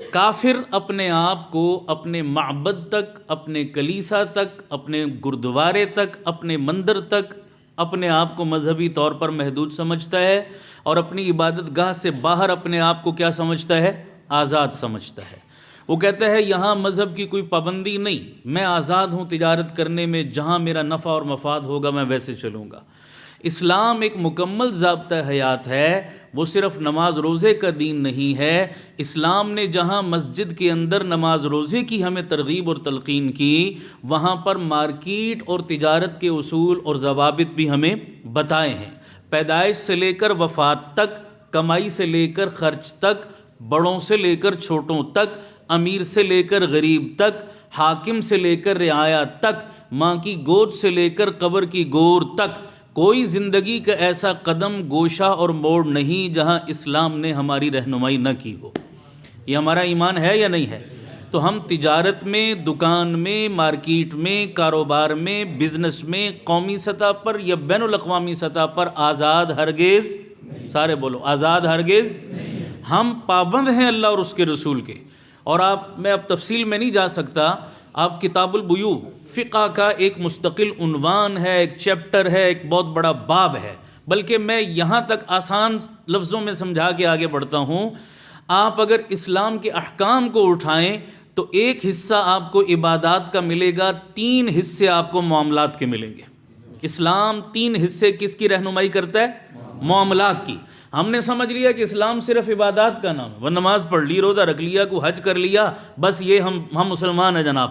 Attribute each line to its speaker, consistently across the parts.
Speaker 1: کافر اپنے آپ کو اپنے معبد تک، اپنے کلیسا تک، اپنے گردوارے تک، اپنے مندر تک اپنے آپ کو مذہبی طور پر محدود سمجھتا ہے، اور اپنی عبادت گاہ سے باہر اپنے آپ کو کیا سمجھتا ہے؟ آزاد سمجھتا ہے۔ وہ کہتا ہے یہاں مذہب کی کوئی پابندی نہیں، میں آزاد ہوں تجارت کرنے میں، جہاں میرا نفع اور مفاد ہوگا میں ویسے چلوں گا۔ اسلام ایک مکمل ضابطہ حیات ہے، وہ صرف نماز روزے کا دین نہیں ہے۔ اسلام نے جہاں مسجد کے اندر نماز روزے کی ہمیں ترغیب اور تلقین کی، وہاں پر مارکیٹ اور تجارت کے اصول اور ضوابط بھی ہمیں بتائے ہیں۔ پیدائش سے لے کر وفات تک، کمائی سے لے کر خرچ تک، بڑوں سے لے کر چھوٹوں تک، امیر سے لے کر غریب تک، حاکم سے لے کر رعایا تک، ماں کی گود سے لے کر قبر کی گور تک، کوئی زندگی کا ایسا قدم، گوشہ اور موڑ نہیں جہاں اسلام نے ہماری رہنمائی نہ کی ہو۔ یہ ہمارا ایمان ہے یا نہیں ہے؟ تو ہم تجارت میں، دکان میں، مارکیٹ میں، کاروبار میں، بزنس میں، قومی سطح پر یا بین الاقوامی سطح پر آزاد ہرگز، سارے بولو آزاد ہرگز، ہم پابند ہیں اللہ اور اس کے رسول کے۔ اور میں اب تفصیل میں نہیں جا سکتا، آپ کتاب البیوع فقہ کا ایک مستقل عنوان ہے، ایک چیپٹر ہے، ایک بہت بڑا باب ہے، بلکہ میں یہاں تک آسان لفظوں میں سمجھا کے آگے بڑھتا ہوں۔ آپ اگر اسلام کے احکام کو اٹھائیں تو ایک حصہ آپ کو عبادات کا ملے گا، 3 حصے آپ کو معاملات کے ملیں گے۔ اسلام 3 حصے کس کی رہنمائی کرتا ہے؟ معاملات کی۔ ہم نے سمجھ لیا کہ اسلام صرف عبادات کا نام ہے، وہ نماز پڑھ لی، روزہ رکھ لیا، کو حج کر لیا، بس یہ ہم مسلمان ہیں جناب۔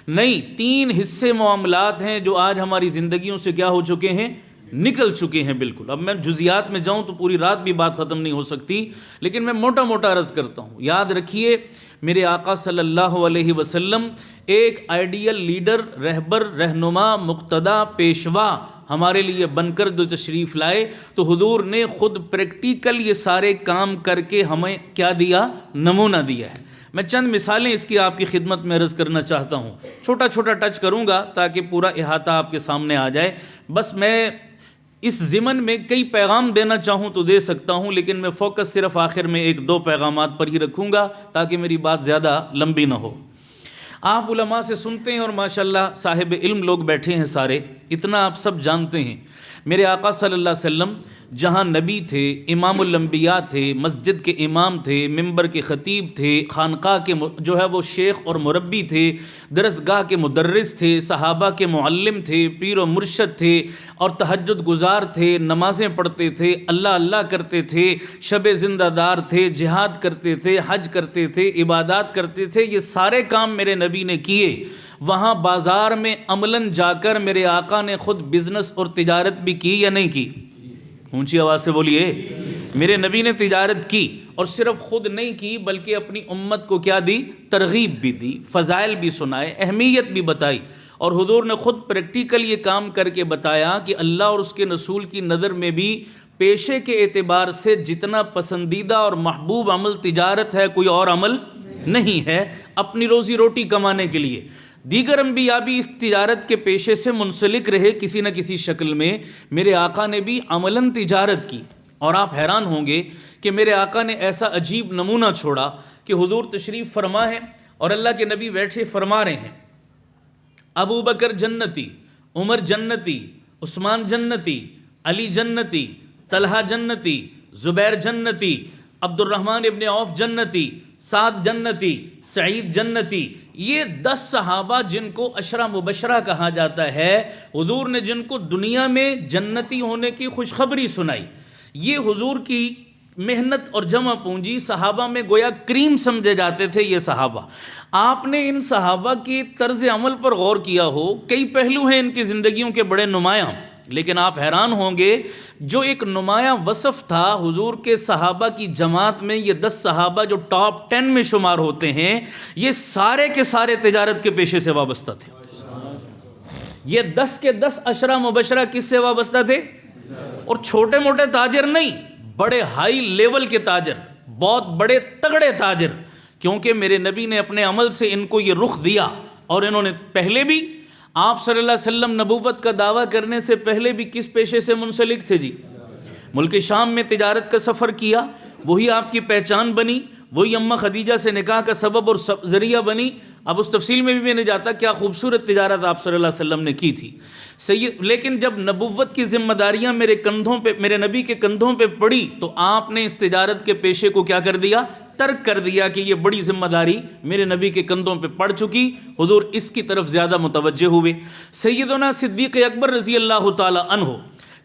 Speaker 1: نہیں، 3 حصے معاملات ہیں جو آج ہماری زندگیوں سے کیا ہو چکے ہیں؟ نکل چکے ہیں بالکل۔ اب میں جزیات میں جاؤں تو پوری رات بھی بات ختم نہیں ہو سکتی، لیکن میں موٹا موٹا عرض کرتا ہوں۔ یاد رکھیے، میرے آقا صلی اللہ علیہ وسلم ایک آئیڈیل لیڈر، رہبر، رہنما، مقتدیٰ، پیشوا ہمارے لیے بن کر جو تشریف لائے، تو حضور نے خود پریکٹیکل یہ سارے کام کر کے ہمیں کیا دیا؟ نمونہ دیا ہے۔ میں چند مثالیں اس کی آپ کی خدمت میں عرض کرنا چاہتا ہوں، چھوٹا چھوٹا ٹچ کروں گا تاکہ پورا احاطہ آپ کے سامنے آ جائے۔ بس میں اس ضمن میں کئی پیغام دینا چاہوں تو دے سکتا ہوں، لیکن میں فوکس صرف آخر میں 1-2 پیغامات پر ہی رکھوں گا تاکہ میری بات زیادہ لمبی نہ ہو۔ آپ علماء سے سنتے ہیں، اور ماشاءاللہ صاحب علم لوگ بیٹھے ہیں سارے، اتنا آپ سب جانتے ہیں، میرے آقا صلی اللہ علیہ وسلم جہاں نبی تھے، امام الانبیاء تھے، مسجد کے امام تھے، منبر کے خطیب تھے، خانقاہ کے جو ہے وہ شیخ اور مربی تھے، درسگاہ کے مدرس تھے، صحابہ کے معلم تھے، پیر و مرشد تھے، اور تہجد گزار تھے، نمازیں پڑھتے تھے، اللہ اللہ کرتے تھے، شب زندہ دار تھے، جہاد کرتے تھے، حج کرتے تھے، عبادات کرتے تھے، یہ سارے کام میرے نبی نے کیے۔ وہاں بازار میں عملاً جا کر میرے آقا نے خود بزنس اور تجارت بھی کی یا نہیں کی؟ اونچی آواز سے بولیے۔ میرے نبی نے تجارت کی، اور صرف خود نہیں کی بلکہ اپنی امت کو کیا دی؟ ترغیب بھی دی، فضائل بھی سنائے، اہمیت بھی بتائی، اور حضور نے خود پریکٹیکل یہ کام کر کے بتایا کہ اللہ اور اس کے رسول کی نظر میں بھی پیشے کے اعتبار سے جتنا پسندیدہ اور محبوب عمل تجارت ہے، کوئی اور عمل نہیں ہے، اپنی روزی روٹی کمانے کے لیے۔ دیگر انبیاء بھی اس تجارت کے پیشے سے منسلک رہے کسی نہ کسی شکل میں، میرے آقا نے بھی عملاً تجارت کی۔ اور آپ حیران ہوں گے کہ میرے آقا نے ایسا عجیب نمونہ چھوڑا کہ حضور تشریف فرما ہے اور اللہ کے نبی بیٹھے فرما رہے ہیں، ابو بکر جنتی، عمر جنتی، عثمان جنتی، علی جنتی، طلحہ جنتی، زبیر جنتی، عبد الرحمن ابن عوف جنتی، سعد جنتی، سعید جنتی۔ یہ 10 صحابہ جن کو عشرہ مبشرہ کہا جاتا ہے، حضور نے جن کو دنیا میں جنتی ہونے کی خوشخبری سنائی، یہ حضور کی محنت اور جمع پونجی، صحابہ میں گویا کریم سمجھے جاتے تھے یہ صحابہ۔ آپ نے ان صحابہ کی طرز عمل پر غور کیا ہو، کئی پہلو ہیں ان کی زندگیوں کے بڑے نمایاں، لیکن آپ حیران ہوں گے جو ایک نمایاں وصف تھا حضور کے صحابہ کی جماعت میں، یہ 10 صحابہ جو ٹاپ 10 میں شمار ہوتے ہیں، یہ سارے کے سارے تجارت کے پیشے سے وابستہ تھے۔ یہ 10 کے 10 عشرہ مبشرہ کس سے وابستہ تھے؟ اور چھوٹے موٹے تاجر نہیں، بڑے ہائی لیول کے تاجر، بہت بڑے تگڑے تاجر، کیونکہ میرے نبی نے اپنے عمل سے ان کو یہ رخ دیا۔ اور انہوں نے پہلے بھی آپ صلی اللہ علیہ وسلم نبوت کا دعویٰ کرنے سے پہلے بھی کس پیشے سے منسلک تھے جی؟ ملک شام میں تجارت کا سفر کیا، وہی آپ کی پہچان بنی، وہی اماں خدیجہ سے نکاح کا سبب اور ذریعہ بنی. اب اس تفصیل میں بھی میں نے جاتا کیا خوبصورت تجارت آپ صلی اللہ علیہ وسلم نے کی تھی. لیکن جب نبوت کی ذمہ داریاں میرے نبی کے کندھوں پہ پڑی تو آپ نے اس تجارت کے پیشے کو کیا کر دیا؟ ترک کر دیا کہ یہ بڑی ذمہ داری میرے نبی کے کندھوں پہ پڑ چکی. حضور اس کی طرف زیادہ متوجہ ہوئے. سیدنا صدیق اکبر رضی اللہ تعالی عنہ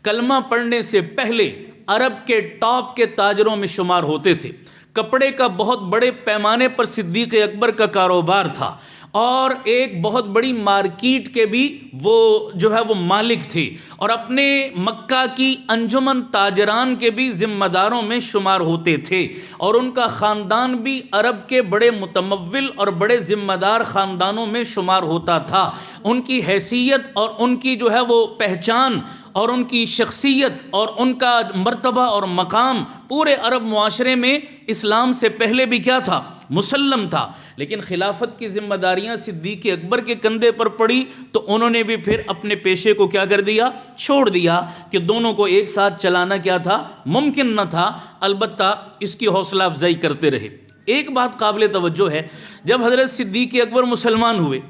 Speaker 1: کلمہ پڑھنے سے پہلے عرب کے ٹاپ کے تاجروں میں شمار ہوتے تھے. کپڑے کا بہت بڑے پیمانے پر صدیق اکبر کا کاروبار تھا اور ایک بہت بڑی مارکیٹ کے بھی وہ مالک تھے اور اپنے مکہ کی انجمن تاجران کے بھی ذمہ داروں میں شمار ہوتے تھے اور ان کا خاندان بھی عرب کے بڑے متمول اور بڑے ذمہ دار خاندانوں میں شمار ہوتا تھا. ان کی حیثیت اور ان کی وہ پہچان اور ان کی شخصیت اور ان کا مرتبہ اور مقام پورے عرب معاشرے میں اسلام سے پہلے بھی کیا تھا؟ مسلم تھا. لیکن خلافت کی ذمہ داریاں صدیق اکبر کے کندھے پر پڑی تو انہوں نے بھی پھر اپنے پیشے کو کیا کر دیا؟ چھوڑ دیا کہ دونوں کو ایک ساتھ چلانا کیا تھا؟ ممکن نہ تھا. البتہ اس کی حوصلہ افزائی کرتے رہے. ایک بات قابل توجہ ہے، جب حضرت صدیق اکبر مسلمان ہوئے،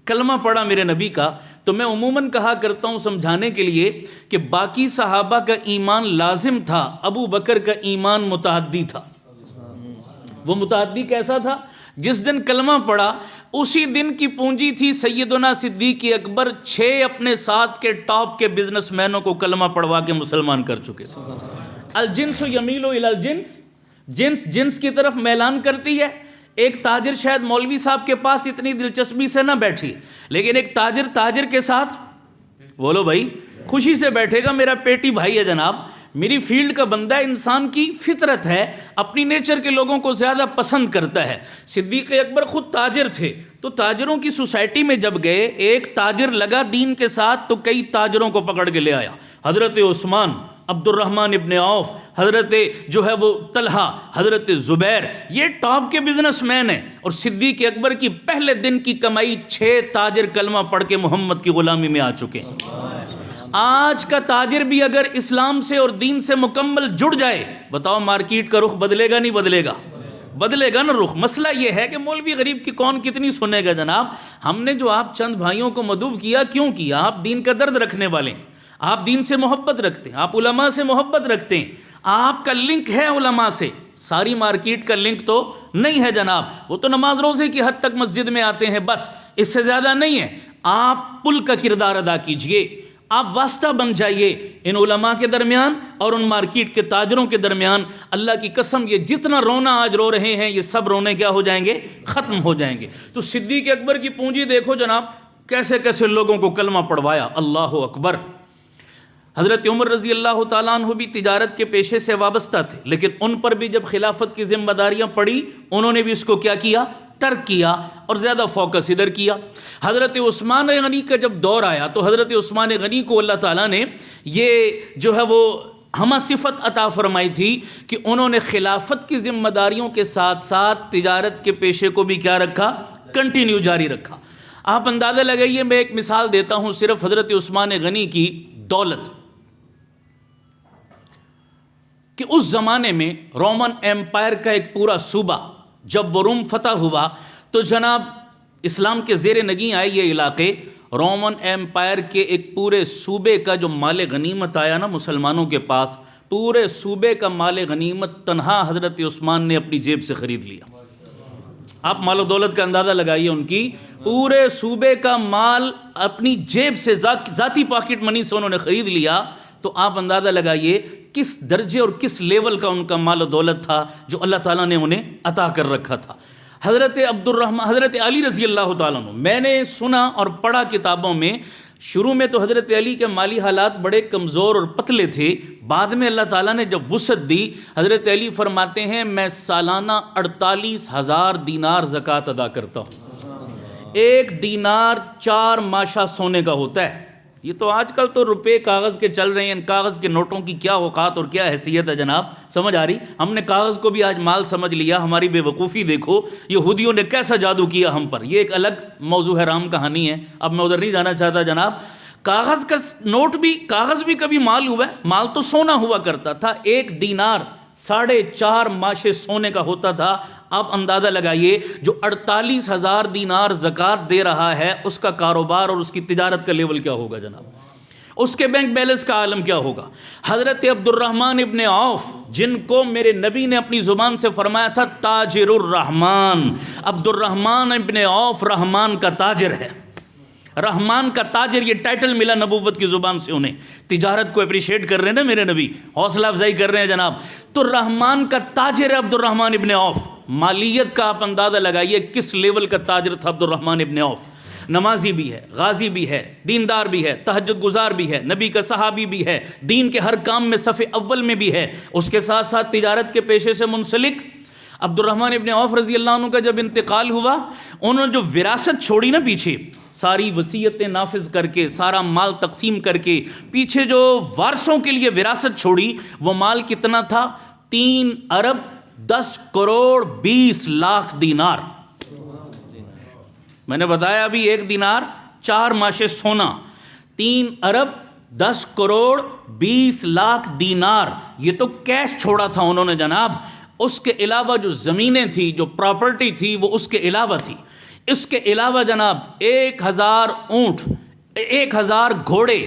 Speaker 1: کلمہ پڑھا میرے نبی کا، تو میں عموماً کہا کرتا ہوں سمجھانے کے لیے کہ باقی صحابہ کا ایمان لازم تھا، ابو بکر کا ایمان متعدی تھا. وہ متعدی کیسا تھا؟ جس دن کلمہ پڑھا اسی دن کی پونجی تھی سیدنا صدیق اکبر 6 اپنے ساتھ کے ٹاپ کے بزنس مینوں کو کلمہ پڑھوا کے مسلمان کر چکے تھے. الجنس یمیل الی الجنس، جنس کی طرف میلان کرتی ہے. ایک تاجر شاید مولوی صاحب کے پاس اتنی دلچسپی سے نہ بیٹھی، لیکن ایک تاجر کے ساتھ بولو بھائی خوشی سے بیٹھے گا. میرا پیٹی بھائی ہے جناب، میری فیلڈ کا بندہ، انسان کی فطرت ہے، اپنی نیچر کے لوگوں کو زیادہ پسند کرتا ہے. صدیق اکبر خود تاجر تھے تو تاجروں کی سوسائٹی میں جب گئے، ایک تاجر لگا دین کے ساتھ تو کئی تاجروں کو پکڑ کے لے آیا. حضرت عثمان، عبد الرحمن ابن عوف، حضرت طلحہ، حضرت زبیر، یہ ٹاپ کے بزنس مین ہیں. اور صدیق اکبر کی پہلے دن کی کمائی 6 تاجر کلمہ پڑھ کے محمد کی غلامی میں آ چکے ہیں. آج کا تاجر بھی اگر اسلام سے اور دین سے مکمل جڑ جائے، بتاؤ مارکیٹ کا رخ بدلے گا نہیں بدلے گا؟ بدلے گا نا رخ. مسئلہ یہ ہے کہ مولوی غریب کی کون کتنی سنے گا جناب. ہم نے جو آپ چند بھائیوں کو مدعو کیا، کیوں کیا؟ آپ دین کا درد رکھنے والے ہیں، آپ دین سے محبت رکھتے ہیں، آپ علماء سے محبت رکھتے ہیں، آپ کا لنک ہے علماء سے. ساری مارکیٹ کا لنک تو نہیں ہے جناب. وہ تو نماز روزے کی حد تک مسجد میں آتے ہیں، بس اس سے زیادہ نہیں ہے. آپ پل کا کردار ادا کیجئے، آپ واسطہ بن جائیے ان علماء کے درمیان اور ان مارکیٹ کے تاجروں کے درمیان. اللہ کی قسم یہ جتنا رونا آج رو رہے ہیں، یہ سب رونے کیا ہو جائیں گے؟ ختم ہو جائیں گے. تو صدیق اکبر کی پونجی دیکھو جناب، کیسے کیسے لوگوں کو کلمہ پڑھوایا. اللہ اکبر. حضرت عمر رضی اللہ تعالیٰ عنہ بھی تجارت کے پیشے سے وابستہ تھے، لیکن ان پر بھی جب خلافت کی ذمہ داریاں پڑی، انہوں نے بھی اس کو کیا کیا؟ ترک کیا اور زیادہ فوکس ادھر کیا. حضرت عثمان غنی کا جب دور آیا تو حضرت عثمان غنی کو اللہ تعالیٰ نے یہ ہمہ صفت عطا فرمائی تھی کہ انہوں نے خلافت کی ذمہ داریوں کے ساتھ ساتھ تجارت کے پیشے کو بھی کیا رکھا؟ کنٹینیو جاری رکھا. آپ اندازہ لگائیے، میں ایک مثال دیتا ہوں صرف حضرت عثمان غنی کی دولت، کہ اس زمانے میں رومن ایمپائر کا ایک پورا صوبہ جب وہ روم فتح ہوا تو جناب اسلام کے زیر نگیں آئے یہ علاقے. رومن ایمپائر کے ایک پورے صوبے کا جو مال غنیمت آیا نا مسلمانوں کے پاس، پورے صوبے کا مال غنیمت تنہا حضرت عثمان نے اپنی جیب سے خرید لیا. آپ مال و دولت کا اندازہ لگائیے، ان کی پورے صوبے کا مال اپنی جیب سے ذاتی پاکٹ منی سے انہوں نے خرید لیا. تو آپ اندازہ لگائیے کس درجے اور کس لیول کا ان کا مال و دولت تھا جو اللہ تعالیٰ نے انہیں عطا کر رکھا تھا. حضرت علی رضی اللہ تعالیٰ عنہ، میں نے سنا اور پڑھا کتابوں میں، شروع میں تو حضرت علی کے مالی حالات بڑے کمزور اور پتلے تھے، بعد میں اللہ تعالیٰ نے جب وسعت دی، حضرت علی فرماتے ہیں میں سالانہ 48,000 دینار زکوٰۃ ادا کرتا ہوں. 1 دینار 4 ماشا سونے کا ہوتا ہے. یہ تو آج کل تو روپے کاغذ کے چل رہے ہیں، ان کاغذ کے نوٹوں کی کیا اوقات اور کیا حیثیت ہے جناب، سمجھ آ رہی؟ ہم نے کاغذ کو بھی آج مال سمجھ لیا. ہماری بے وقوفی دیکھو، یہودیوں نے کیسا جادو کیا ہم پر. یہ ایک الگ موضوع ہے، رام کہانی ہے، اب میں ادھر نہیں جانا چاہتا جناب. کاغذ کا نوٹ بھی، کاغذ بھی کبھی مال ہوا ہے؟ مال تو سونا ہوا کرتا تھا. 1 دینار 4.5 ماشے سونے کا ہوتا تھا. آپ اندازہ لگائیے جو 48,000 دینار زکوٰۃ دے رہا ہے اس کا کاروبار اور اس کی تجارت کا لیول کیا ہوگا جناب، اس کے بینک بیلنس کا عالم کیا ہوگا۔ حضرت عبد الرحمن ابن عوف جن کو میرے نبی نے اپنی زبان سے فرمایا تھا تاجر الرحمن، عبد الرحمن ابن عوف رحمان کا تاجر ہے، رحمان کا تاجر، یہ ٹائٹل ملا نبوت کی زبان سے انہیں۔ تجارت کو اپریشیٹ کر رہے ہیں نا میرے نبی، حوصلہ افزائی کر رہے ہیں جناب، تو رحمان کا تاجر ہے عبد الرحمن ابن عوف۔ مالیت کا آپ اندازہ لگائیے کس لیول کا تاجر تھا عبد الرحمن ابن عوف۔ نمازی بھی ہے، غازی بھی ہے، دیندار بھی ہے، تہجد گزار بھی ہے، نبی کا صحابی بھی ہے، دین کے ہر کام میں صف اول میں بھی ہے، اس کے ساتھ ساتھ تجارت کے پیشے سے منسلک۔ عبد الرحمن ابن عوف رضی اللہ عنہ کا جب انتقال ہوا، انہوں نے جو وراثت چھوڑی نا پیچھے، ساری وصیتیں نافذ کر کے، سارا مال تقسیم کر کے، پیچھے جو وارثوں کے لیے وراثت چھوڑی، وہ مال کتنا تھا؟ 3 ارب 10 کروڑ 20 لاکھ دینار۔ میں نے بتایا ابھی 1 دینار 4 ماشے سونا، 3 ارب 10 کروڑ 20 لاکھ دینار، یہ تو کیش چھوڑا تھا انہوں نے جناب۔ اس کے علاوہ جو زمینیں تھی، جو پراپرٹی تھی، وہ اس کے علاوہ تھی۔ اس کے علاوہ جناب 1000 اونٹ، 1000 گھوڑے،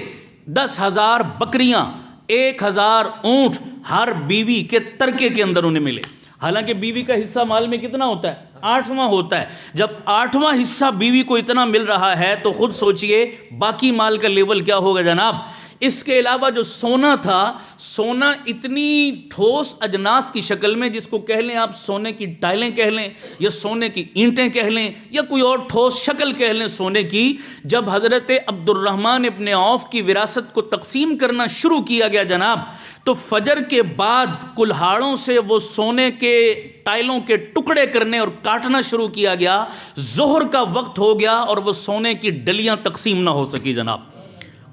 Speaker 1: 10,000 بکریاں، 1000 اونٹ ہر بیوی کے ترکے کے اندر انہیں ملے۔ حالانکہ بیوی کا حصہ مال میں کتنا ہوتا ہے؟ 8واں ہوتا ہے۔ جب 8واں حصہ بیوی کو اتنا مل رہا ہے تو خود سوچئے باقی مال کا لیول کیا ہوگا جناب۔ اس کے علاوہ جو سونا تھا، سونا اتنی ٹھوس اجناس کی شکل میں، جس کو کہہ لیں آپ سونے کی ٹائلیں کہہ لیں یا سونے کی اینٹیں کہہ لیں یا کوئی اور ٹھوس شکل کہہ لیں سونے کی، جب حضرت عبد الرحمن ابن عوف کی وراثت کو تقسیم کرنا شروع کیا گیا جناب، تو فجر کے بعد کلہاڑوں سے وہ سونے کے ٹائلوں کے ٹکڑے کرنے اور کاٹنا شروع کیا گیا۔ ظہر کا وقت ہو گیا اور وہ سونے کی ڈلیاں تقسیم نہ ہو سکی جناب،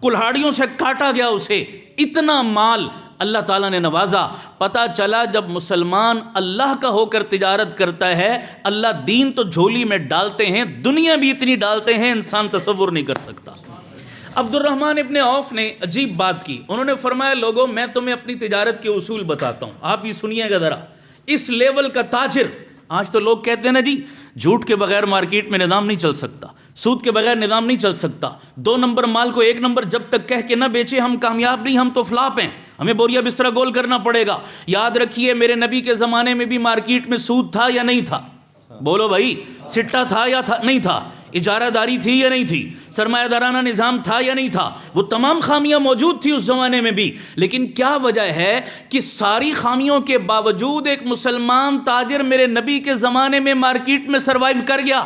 Speaker 1: کلہاڑیوں سے کاٹا گیا اسے۔ اتنا مال اللہ تعالیٰ نے نوازا۔ پتہ چلا جب مسلمان اللہ کا ہو کر تجارت کرتا ہے، اللہ دین تو جھولی میں ڈالتے ہیں، دنیا بھی اتنی ڈالتے ہیں انسان تصور نہیں کر سکتا۔ عبد الرحمن ابن عوف نے عجیب بات کی، انہوں نے فرمایا لوگوں میں تمہیں اپنی تجارت کے اصول بتاتا ہوں، آپ یہ سنیے گا ذرا۔ اس لیول کا تاجر، آج تو لوگ کہتے ہیں نا جی جھوٹ کے بغیر مارکیٹ میں نظام نہیں چل سکتا، سود کے بغیر نظام نہیں چل سکتا، 2 نمبر مال کو 1 نمبر جب تک کہہ کے نہ بیچے ہم کامیاب نہیں، ہم تو فلاپ ہیں، ہمیں بوریا بسترا گول کرنا پڑے گا۔ یاد رکھیے میرے نبی کے زمانے میں بھی مارکیٹ میں سود تھا یا نہیں تھا؟ بولو بھائی، سٹہ تھا یا نہیں تھا؟ اجارہ داری تھی یا نہیں تھی؟ سرمایہ دارانہ نظام تھا یا نہیں تھا؟ وہ تمام خامیاں موجود تھی اس زمانے میں بھی، لیکن کیا وجہ ہے کہ ساری خامیوں کے باوجود ایک مسلمان تاجر میرے نبی کے زمانے میں مارکیٹ میں سروائیو کر گیا۔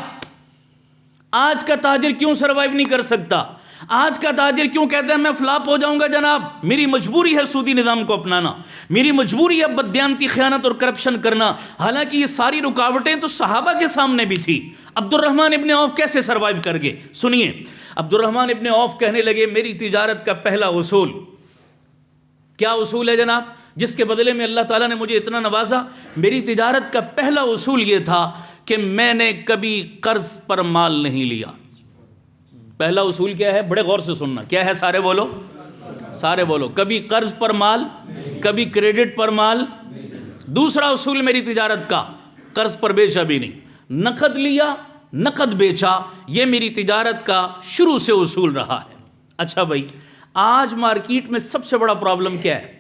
Speaker 1: آج کا تاجر کیوں سروائیو نہیں کر سکتا؟ آج کا تاجر کیوں کہتا ہے میں فلاپ ہو جاؤں گا جناب؟ میری مجبوری ہے سودی نظام کو اپنانا، میری مجبوری ہے بددیانتی، خیانت اور کرپشن کرنا۔ حالانکہ یہ ساری رکاوٹیں تو صحابہ کے سامنے بھی تھی۔ عبد الرحمن ابن عوف کیسے سروائیو کر گئے؟ سنیے، عبد الرحمن ابن عوف کہنے لگے میری تجارت کا پہلا اصول کیا اصول ہے جناب، جس کے بدلے میں اللہ تعالیٰ نے مجھے اتنا نوازا؟ میری تجارت کا پہلا اصول یہ تھا کہ میں نے کبھی قرض پر مال نہیں لیا۔ پہلا اصول کیا ہے؟ بڑے غور سے سننا، کیا ہے؟ سارے بولو، سارے بولو۔ کبھی قرض پر مال، کبھی کریڈٹ پر مال۔ دوسرا اصول میری تجارت کا، قرض پر بیچا بھی نہیں، نقد لیا نقد بیچا، یہ میری تجارت کا شروع سے اصول رہا ہے۔ اچھا بھائی، آج مارکیٹ میں سب سے بڑا پرابلم کیا ہے؟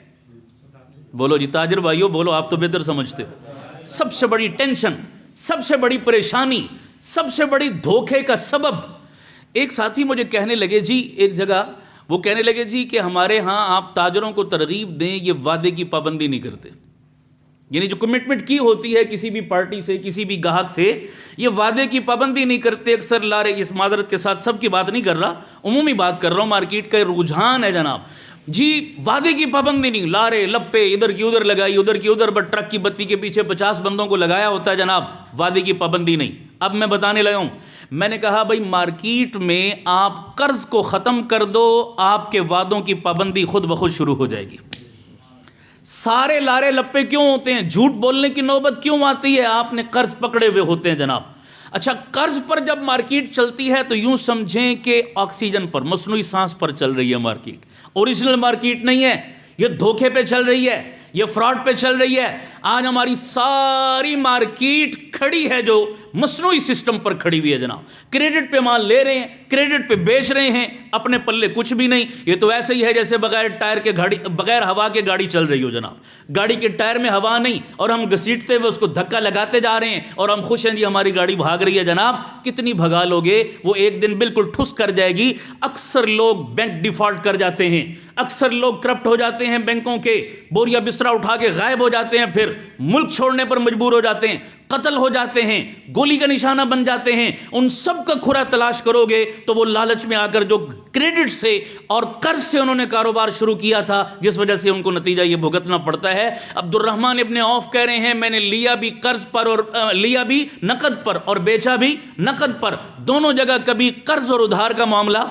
Speaker 1: بولو جی تاجر بھائیو بولو، آپ تو بہتر سمجھتے ہو۔ سب سے بڑی ٹینشن، سب سے بڑی پریشانی، سب سے بڑی دھوکے کا سبب، ایک ساتھی مجھے کہنے لگے جی ایک جگہ، وہ کہنے لگے جی کہ ہمارے ہاں آپ تاجروں کو ترغیب دیں، یہ وعدے کی پابندی نہیں کرتے، یعنی جو کمٹمنٹ کی ہوتی ہے کسی بھی پارٹی سے، کسی بھی گاہک سے، یہ وعدے کی پابندی نہیں کرتے اکثر۔ لارے اس معذرت کے ساتھ سب کی بات نہیں کر رہا، عمومی بات کر رہا ہوں، مارکیٹ کا رجحان ہے جناب جی، وعدے کی پابندی نہیں، لارے لپے ادھر کی ادھر لگائی، ادھر کی ادھر، بس ٹرک کی بتی کے پیچھے 50 بندوں کو لگایا ہوتا ہے جناب، وعدے کی پابندی نہیں۔ اب میں بتانے لگا ہوں، میں نے کہا بھائی مارکیٹ میں آپ قرض کو ختم کر دو، آپ کے وعدوں کی پابندی خود بخود شروع ہو جائے گی۔ سارے لارے لپے کیوں ہوتے ہیں؟ جھوٹ بولنے کی نوبت کیوں آتی ہے؟ آپ نے قرض پکڑے ہوئے ہوتے ہیں جناب۔ اچھا، قرض پر جب مارکیٹ چلتی ہے تو یوں سمجھیں کہ آکسیجن پر، مصنوعی سانس پر چل رہی ہے مارکیٹ، اوریجنل مارکیٹ نہیں ہے، یہ دھوکے پہ چل رہی ہے، یہ فراڈ پہ چل رہی ہے۔ آج ہماری ساری مارکیٹ کھڑی ہے جو مصنوعی سسٹم پر کھڑی ہوئی ہے جناب. کریڈٹ پہ مال لے رہے ہیں, کریڈٹ پہ بیچ رہے ہیں, اپنے پلے کچھ بھی نہیں. یہ تو ایسے ہی ہے جیسے بغیر ٹائر کے گاڑی, بغیر ہوا کے گاڑی چل رہی ہو جناب. گاڑی کے ٹائر میں ہوا نہیں اور ہم گھسیٹتے ہوئے اس کو دھکا لگاتے جا رہے ہیں اور ہم خوش ہیں جی ہماری گاڑی بھاگ رہی ہے. جناب کتنی بھگا لوگے, وہ ایک دن بالکل ٹھس کر جائے گی. اکثر لوگ بینک ڈیفالٹ کر جاتے ہیں, اکثر لوگ کرپٹ ہو جاتے ہیں بینکوں کے, بوریا بسترا اٹھا کے غائب ہو جاتے ہیں, پھر ملک چھوڑنے پر مجبور ہو جاتے ہیں, قتل ہو جاتے ہیں, گولی کا نشانہ بن جاتے ہیں. ان سب کا کھرا تلاش کرو گے تو وہ لالچ میں آ کر جو کریڈٹ سے اور قرض سے انہوں نے کاروبار شروع کیا تھا, جس وجہ سے ان کو نتیجہ یہ بھگتنا پڑتا ہے. عبد الرحمن ابن عوف کہہ رہے ہیں میں نے لیا بھی قرض پر اور لیا بھی نقد پر اور بیچا بھی نقد پر, دونوں جگہ کبھی قرض اور ادھار کا معاملہ.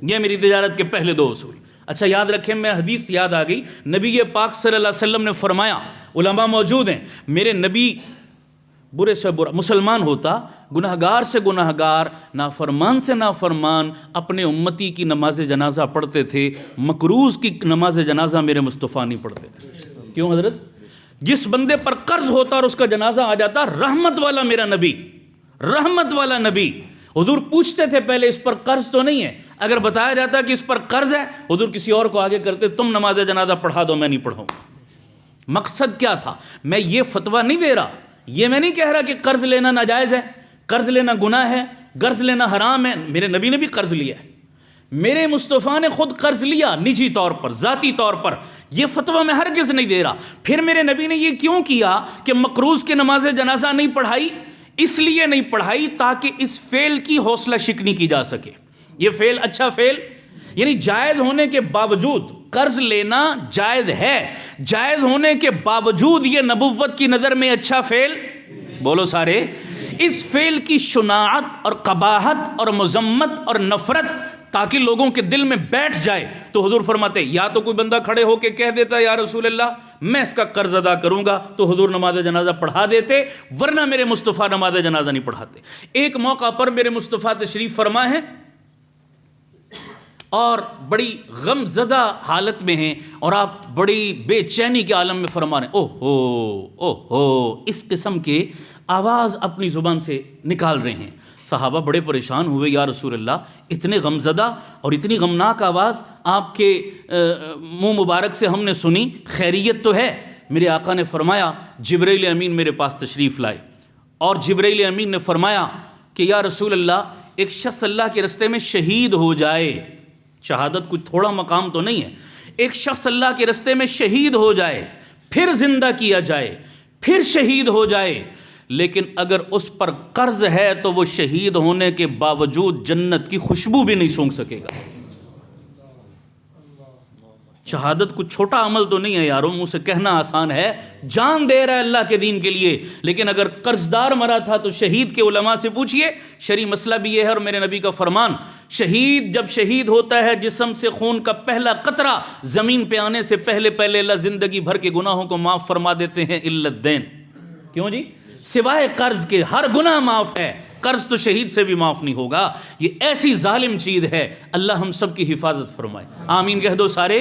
Speaker 1: یہ میری تجارت کے پہلے 2 اصول. اچھا یاد رکھیں, میں حدیث یاد آ گئی, نبی پاک صلی اللہ علیہ وسلم نے فرمایا, علماء موجود ہیں, میرے نبی برے سے برا مسلمان ہوتا, گناہگار سے گناہگار, نافرمان سے نافرمان, اپنے امتی کی نماز جنازہ پڑھتے تھے, مکروز کی نماز جنازہ میرے مصطفیٰ نہیں پڑھتے تھے. کیوں حضرت؟ جس بندے پر قرض ہوتا اور اس کا جنازہ آ جاتا, رحمت والا میرا نبی, رحمت والا نبی. حضور پوچھتے تھے پہلے اس پر قرض تو نہیں ہے, اگر بتایا جاتا کہ اس پر قرض ہے, حضور کسی اور کو آگے کرتے, تم نماز جنازہ پڑھا دو میں نہیں پڑھاؤں. مقصد کیا تھا؟ میں یہ فتویٰ نہیں دے رہا, یہ میں نہیں کہہ رہا کہ قرض لینا ناجائز ہے, قرض لینا گناہ ہے, قرض لینا حرام ہے. میرے نبی نے بھی قرض لیا ہے, میرے مصطفیٰ نے خود قرض لیا نجی طور پر, ذاتی طور پر. یہ فتویٰ میں ہرگز نہیں دے رہا. پھر میرے نبی نے یہ کیوں کیا کہ مقروض کی نماز جنازہ نہیں پڑھائی؟ اس لیے نہیں پڑھائی تاکہ اس فعل کی حوصلہ شکنی کی جا سکے. یہ فعل اچھا فعل, یعنی جائز ہونے کے باوجود قرض لینا جائز ہے, جائز ہونے کے باوجود یہ نبوت کی نظر میں اچھا فعل, بولو سارے. اس فعل کی شناعت اور قباحت اور مذمت اور نفرت تاکہ لوگوں کے دل میں بیٹھ جائے, تو حضور فرماتے یا تو کوئی بندہ کھڑے ہو کے کہہ دیتا یا رسول اللہ میں اس کا قرض ادا کروں گا, تو حضور نماز جنازہ پڑھا دیتے, ورنہ میرے مصطفیٰ نماز جنازہ نہیں پڑھاتے. ایک موقع پر میرے مصطفیٰ تشریف فرما ہے اور بڑی غم زدہ حالت میں ہیں, اور آپ بڑی بے چینی کے عالم میں فرما رہے ہیں, اوہ ہو, اس قسم کے آواز اپنی زبان سے نکال رہے ہیں. صحابہ بڑے پریشان ہوئے, یا رسول اللہ اتنے غم زدہ اور اتنی غمناک آواز آپ کے منہ مبارک سے ہم نے سنی, خیریت تو ہے؟ میرے آقا نے فرمایا جبرائیل امین میرے پاس تشریف لائے, اور جبرائیل امین نے فرمایا کہ یا رسول اللہ ایک شخص اللہ کے رستے میں شہید ہو جائے, شہادت کوئی تھوڑا مقام تو نہیں ہے, ایک شخص اللہ کے رستے میں شہید ہو جائے, پھر زندہ کیا جائے, پھر شہید ہو جائے, لیکن اگر اس پر قرض ہے تو وہ شہید ہونے کے باوجود جنت کی خوشبو بھی نہیں سونگھ سکے گا. شہادت کچھ چھوٹا عمل تو نہیں ہے یارو, منہ سے کہنا آسان ہے, جان دے رہا ہے اللہ کے دین کے لیے, لیکن اگر قرض دار مرا تھا تو شہید کے علماء سے پوچھئے, شرعی مسئلہ بھی یہ ہے اور میرے نبی کا فرمان, شہید جب شہید ہوتا ہے جسم سے خون کا پہلا قطرہ زمین پہ آنے سے پہلے اللہ زندگی بھر کے گناہوں کو معاف فرما دیتے ہیں, الا الدین. کیوں جی؟ سوائے قرض کے ہر گناہ معاف ہے, قرض تو شہید سے بھی معاف نہیں ہوگا. یہ ایسی ظالم چیز ہے, اللہ ہم سب کی حفاظت فرمائے, آمین کہہ دو سارے.